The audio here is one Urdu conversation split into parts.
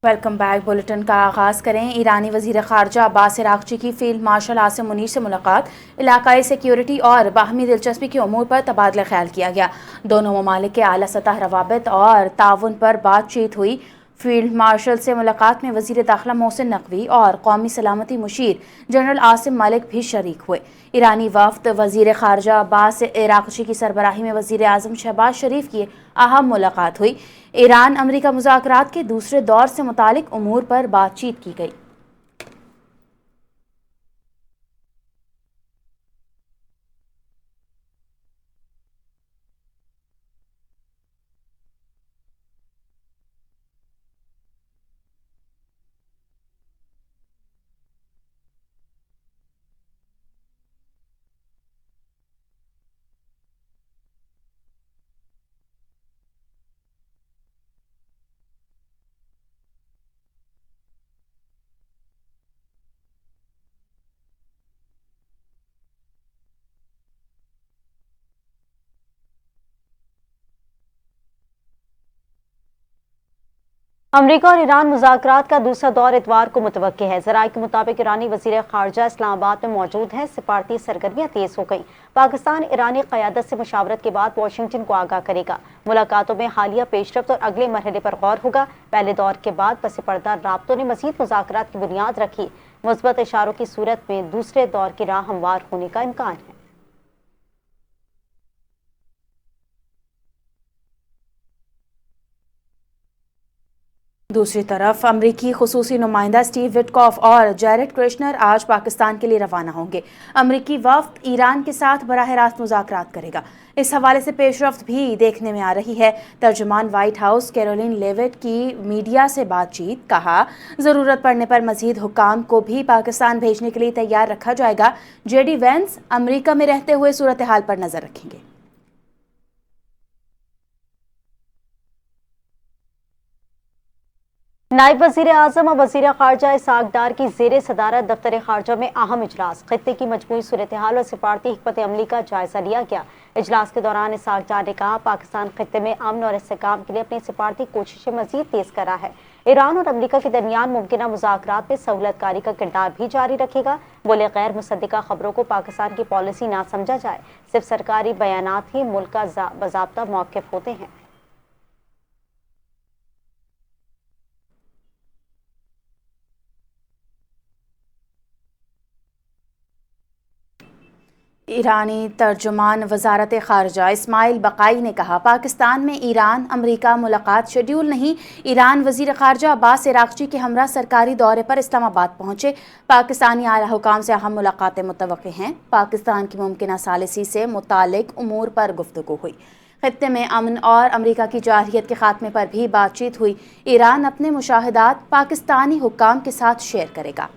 ویلکم بیک بلیٹن کا آغاز کریں۔ ایرانی وزیر خارجہ عباس عراقچی کی فیلڈ مارشل عاصم منیر سے ملاقات، علاقائی سیکیورٹی اور باہمی دلچسپی کے امور پر تبادلہ خیال کیا گیا۔ دونوں ممالک کے اعلیٰ سطح روابط اور تعاون پر بات چیت ہوئی۔ فیلڈ مارشل سے ملاقات میں وزیر داخلہ محسن نقوی اور قومی سلامتی مشیر جنرل عاصم ملک بھی شریک ہوئے۔ ایرانی وفد وزیر خارجہ عباس عراقچی کی سربراہی میں وزیر اعظم شہباز شریف کی اہم ملاقات ہوئی۔ ایران امریکہ مذاکرات کے دوسرے دور سے متعلق امور پر بات چیت کی گئی۔ امریکہ اور ایران مذاکرات کا دوسرا دور اتوار کو متوقع ہے۔ ذرائع کے مطابق ایرانی وزیر خارجہ اسلام آباد میں موجود ہیں۔ سفارتی سرگرمیاں تیز ہو گئیں۔ پاکستان ایرانی قیادت سے مشاورت کے بعد واشنگٹن کو آگاہ کرے گا۔ ملاقاتوں میں حالیہ پیش رفت اور اگلے مرحلے پر غور ہوگا۔ پہلے دور کے بعد پس پردہ رابطوں نے مزید مذاکرات کی بنیاد رکھی۔ مثبت اشاروں کی صورت میں دوسرے دور کی راہ ہموار ہونے کا امکان ہے۔ دوسری طرف امریکی خصوصی نمائندہ اسٹیو وٹکاف اور جیرڈ کرشنر آج پاکستان کے لیے روانہ ہوں گے۔ امریکی وفد ایران کے ساتھ براہ راست مذاکرات کرے گا۔ اس حوالے سے پیش رفت بھی دیکھنے میں آ رہی ہے۔ ترجمان وائٹ ہاؤس کیرولین لیوٹ کی میڈیا سے بات چیت کہا، ضرورت پڑنے پر مزید حکام کو بھی پاکستان بھیجنے کے لیے تیار رکھا جائے گا۔ جے ڈی وینس امریکہ میں رہتے ہوئے صورتحال پر نظر رکھیں گے۔ نائب وزیر اعظم اور وزیر خارجہ اسحاق ڈار کی زیر صدارت دفتر خارجہ میں اہم اجلاس، خطے کی مجموعی صورتحال اور سفارتی حکمت عملی کا جائزہ لیا گیا۔ اجلاس کے دوران اسحاق ڈار نے کہا، پاکستان خطے میں امن اور استحکام کے لیے اپنی سفارتی کوششیں مزید تیز کر رہا ہے۔ ایران اور امریکہ کے درمیان ممکنہ مذاکرات میں سہولت کاری کا کردار بھی جاری رکھے گا۔ بولے، غیر مصدقہ خبروں کو پاکستان کی پالیسی نہ سمجھا جائے، صرف سرکاری بیانات ہی ملک کا باضابطہ موقف ہوتے ہیں۔ ایرانی ترجمان وزارت خارجہ اسماعیل بقائی نے کہا، پاکستان میں ایران امریکہ ملاقات شیڈول نہیں۔ ایران وزیر خارجہ عباس عراقچی کے ہمراہ سرکاری دورے پر اسلام آباد پہنچے۔ پاکستانی اعلیٰ حکام سے اہم ملاقاتیں متوقع ہیں۔ پاکستان کی ممکنہ ثالثی سے متعلق امور پر گفتگو ہوئی۔ خطے میں امن اور امریکہ کی جارحیت کے خاتمے پر بھی بات چیت ہوئی۔ ایران اپنے مشاہدات پاکستانی حکام کے ساتھ شیئر کرے گا۔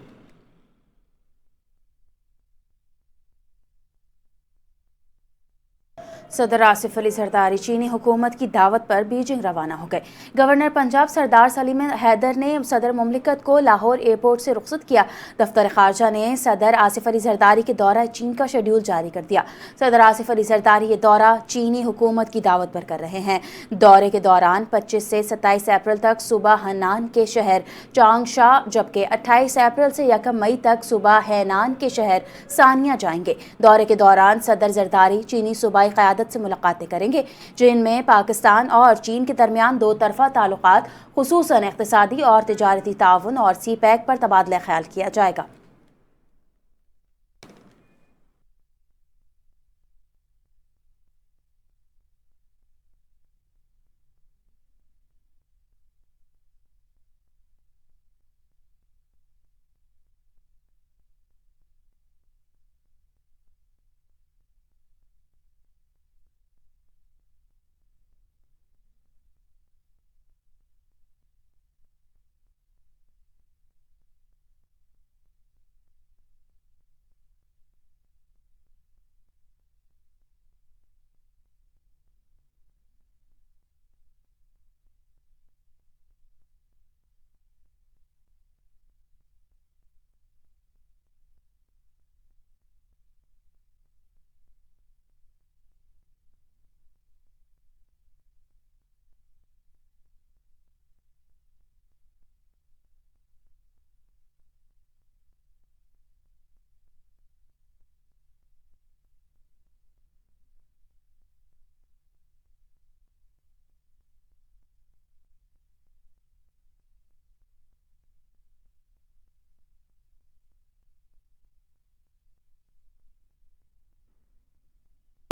صدر آصف علی زرداری چینی حکومت کی دعوت پر بیجنگ روانہ ہو گئے۔ گورنر پنجاب سردار سلیم حیدر نے صدر مملکت کو لاہور ایئرپورٹ سے رخصت کیا۔ دفتر خارجہ نے صدر آصف علی زرداری کے دورہ چین کا شیڈول جاری کر دیا۔ صدر آصف علی زرداری یہ دورہ چینی حکومت کی دعوت پر کر رہے ہیں۔ دورے کے دوران 25 سے 27 اپریل تک صوبہ ہنان کے شہر چانگشا، جبکہ 28 اپریل سے 1 مئی تک صوبہ ہینان کے شہر سانیہ جائیں گے۔ دورے کے دوران صدر زرداری چینی صوبائی قیادت سے ملاقاتیں کریں گے، جن میں پاکستان اور چین کے درمیان دو طرفہ تعلقات، خصوصاً اقتصادی اور تجارتی تعاون اور سی پیک پر تبادلہ خیال کیا جائے گا۔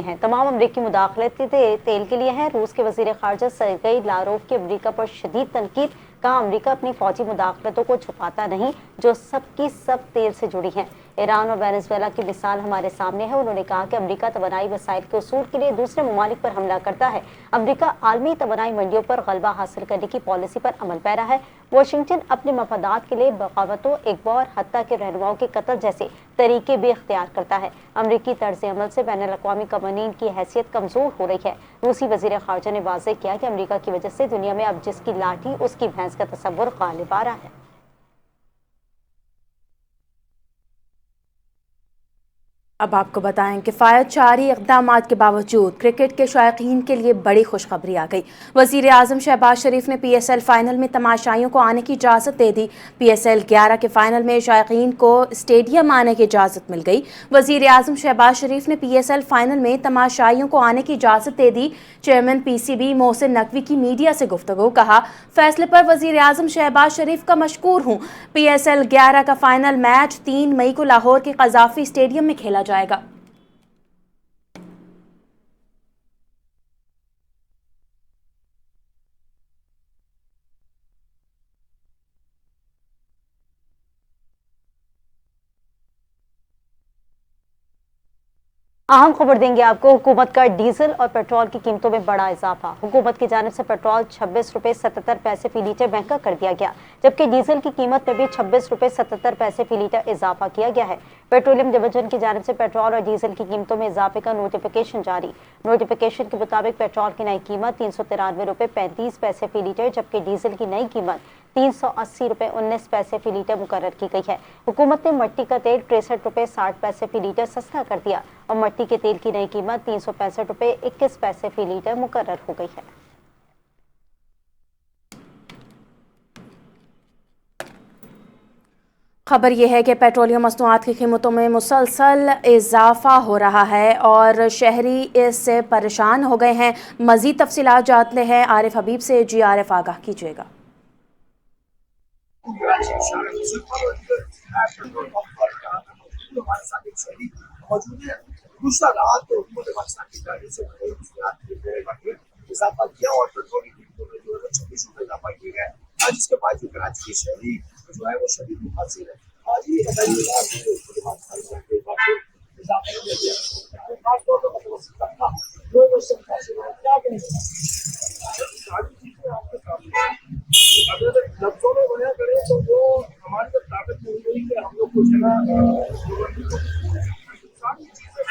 ہیں۔ تمام امریکی مداخلت تیل کے لیے ہیں۔ روس کے وزیر خارجہ سرگئی لاروف کی امریکہ پر شدید تنقید، کہا امریکہ اپنی فوجی مداخلتوں کو چھپاتا نہیں جو سب کی سب تیل سے جڑی ہیں۔ ایران اور وینزویلا کی مثال ہمارے سامنے ہے۔ انہوں نے کہا کہ امریکہ توانائی وسائل کے اصول کے لیے دوسرے ممالک پر حملہ کرتا ہے۔ امریکہ عالمی توانائی منڈیوں پر غلبہ حاصل کرنے کی پالیسی پر عمل پیرا ہے۔ واشنگٹن اپنے مفادات کے لیے بغاوتوں، اغوا اور حتیٰ کہ رہنماؤں کے قتل جیسے طریقے بھی اختیار کرتا ہے۔ امریکی طرز عمل سے بین الاقوامی قوانین کی حیثیت کمزور ہو رہی ہے۔ روسی وزیر خارجہ نے واضح کیا کہ امریکہ کی وجہ سے دنیا میں اب جس کی لاٹھی اس کی بھینس کا تصور غالب آ رہا ہے۔ اب آپ کو بتائیں کہ کفایت جاری اقدامات کے باوجود کرکٹ کے شائقین کے لیے بڑی خوشخبری آ گئی۔ وزیر اعظم شہباز شریف نے پی ایس ایل فائنل میں تماشائیوں کو آنے کی اجازت دے دی۔ پی ایس ایل 11 کے فائنل میں شائقین کو اسٹیڈیم آنے کی اجازت مل گئی۔ وزیر اعظم شہباز شریف نے پی ایس ایل فائنل میں تماشائیوں کو آنے کی اجازت دے دی۔ Chairman P C B Mohsin Naqvi کی میڈیا سے گفتگو، کہا فیصلے پر وزیر اعظم شہباز شریف کا مشکور ہوں۔ پی ایس ایل 11 کا فائنل میچ 3 مئی کو لاہور کے قذافی اسٹیڈیم میں کھیلا جائے گا۔ اہم خبر دیں گے آپ کو، حکومت کا ڈیزل اور پیٹرول کی قیمتوں میں بڑا اضافہ۔ حکومت کی جانب سے پیٹرول 26 روپے 77 پیسے فی لیٹر مہنگا کر دیا گیا، جبکہ ڈیزل کی قیمت میں بھی 26 روپے 77 پیسے فی لیٹر اضافہ کیا گیا ہے۔ پیٹرولیم ڈویژن کی جانب سے پیٹرول اور ڈیزل کی قیمتوں میں اضافے کا نوٹیفیکیشن جاری۔ نوٹیفیکیشن کے مطابق پیٹرول کی نئی قیمت 393 روپے 35 پیسے فی لیٹر، جبکہ ڈیزل کی نئی قیمت 380 روپے 19 پیسے فی لیٹر مقرر کی گئی ہے۔ حکومت نے مٹی کا تیل 63 روپے 60 پیسے فی لیٹر سستا کر دیا اور مٹی کے تیل کی نئی قیمت 365 روپے 21 پیسے فی لیٹر مقرر ہو گئی ہے۔ خبر یہ ہے کہ پیٹرولیم مصنوعات کی قیمتوں میں مسلسل اضافہ ہو رہا ہے اور شہری اس سے پریشان ہو گئے ہیں۔ مزید تفصیلات جانتے ہیں عارف حبیب سے۔ جی عارف، آگاہ کیجیے گا۔ دوسرا رات تو حکومت پاکستان کی جانب سے اضافہ کیا اور پیٹرول کی قیمتوں میں جو ہے 26 روپے اضافہ کیا گیا ہے، جس کے بعد جو کراچی کی شہری جو ہے وہ شدید متاثر ہے۔ آج یہ اضافہ کیا گیا خاص طور پر متوسط طبقہ جو ہے اس سے متاثر ہے۔ کیا کہیں ساری چیزیں آپ کے سامنے اگر لفظوں میں بیان کریں تو جو ہماری جب طاقت نہیں ہوئی کہ ہم لوگ کچھ ہے ساری چیزیں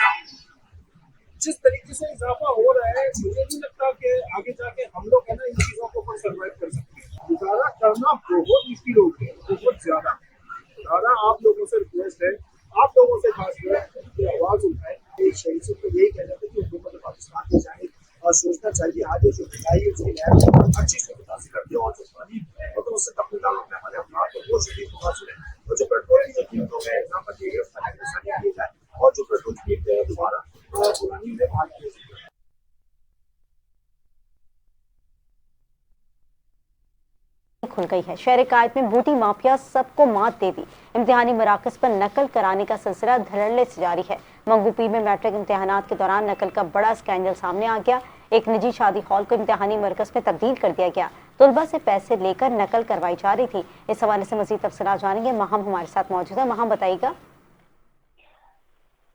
جس طریقے سے اضافہ ہو رہا ہے، مجھے نہیں لگتا کہ آگے جا کے ہم لوگ ہے نا ان چیزوں کو سروائیو کر سکتے ہیں۔ گزارا کرنا بہت مشکل ہو گیا، بہت زیادہ۔ آپ لوگوں سے ریکویسٹ ہے، آپ لوگوں سے خاص کر آواز اٹھائے۔ ایک شہید سے تو یہی کہنا تھا کہ حکومت پاکستان کی جانب اور سوچنا چاہیے آگے جو بھائی ہے اس کی لہر ہر چیز کو متاثر کرتی ہے اور جو پانی مطلب اس سے تبدیل ہونے والے افراد کو بہت شدید متاثر ہے۔ اور جو پیٹرول کی قیمتوں میں اضافہ کیا گیا اس کا نقصان کیا جائے اور جو پیٹرول کی قیمتیں دوبارہ پرانی میں بحال کی جائے۔ کھل گئی ہے۔ شہر قائد میں بوٹی مافیا سب کو مات دے دی۔ امتحانی مراکز پر نقل کرانے کا سلسلہ دھڑلے سے جاری ہے۔ منگو پیر میں میٹرک امتحانات کے دوران نقل کا بڑا اسکینڈل سامنے آ گیا۔ ایک نجی شادی ہال کو امتحانی مرکز میں تبدیل کر دیا گیا۔ طلبہ سے پیسے لے کر نقل کروائی جا رہی تھی۔ اس حوالے سے مزید تفصیلات جانیں گے، ماہم ہمارے ساتھ موجود ہے۔ ماہم بتائیے گا۔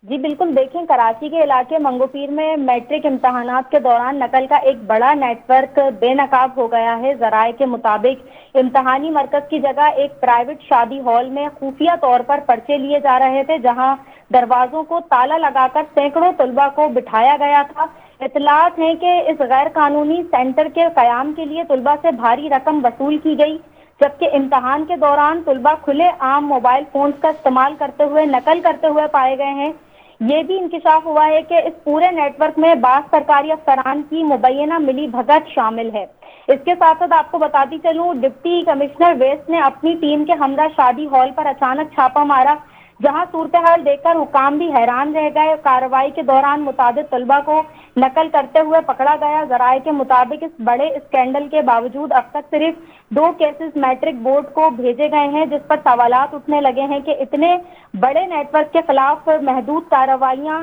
جی بالکل، دیکھیں کراچی کے علاقے منگو پیر میں میٹرک امتحانات کے دوران نقل کا ایک بڑا نیٹ ورک بے نقاب ہو گیا ہے۔ ذرائع کے مطابق امتحانی مرکز کی جگہ ایک پرائیویٹ شادی ہال میں خفیہ طور پر پرچے لیے جا رہے تھے، جہاں دروازوں کو تالا لگا کر سینکڑوں طلبہ کو بٹھایا گیا تھا۔ اطلاعات ہیں کہ اس غیر قانونی سینٹر کے قیام کے لیے طلبہ سے بھاری رقم وصول کی گئی، جبکہ امتحان کے دوران طلبہ کھلے عام موبائل فونز کا استعمال کرتے ہوئے نقل کرتے ہوئے پائے گئے ہیں۔ یہ بھی انکشاف ہوا ہے کہ اس پورے نیٹ ورک میں بعض سرکاری افسران کی مبینہ ملی بھگت شامل ہے۔ اس کے ساتھ ساتھ آپ کو بتاتی چلوں، ڈپٹی کمشنر ویسٹ نے اپنی ٹیم کے ہمراہ شادی ہال پر اچانک چھاپا مارا، جہاں صورتحال دیکھ کر حکام بھی حیران رہ گئے۔ کارروائی کے دوران متعدد طلبہ کو نقل کرتے ہوئے پکڑا گیا۔ ذرائع کے مطابق اس بڑے اسکینڈل کے باوجود اب تک صرف 2 کیسز میٹرک بورڈ کو بھیجے گئے ہیں، جس پر سوالات اٹھنے لگے ہیں کہ اتنے بڑے نیٹ ورک کے خلاف محدود کارروائیاں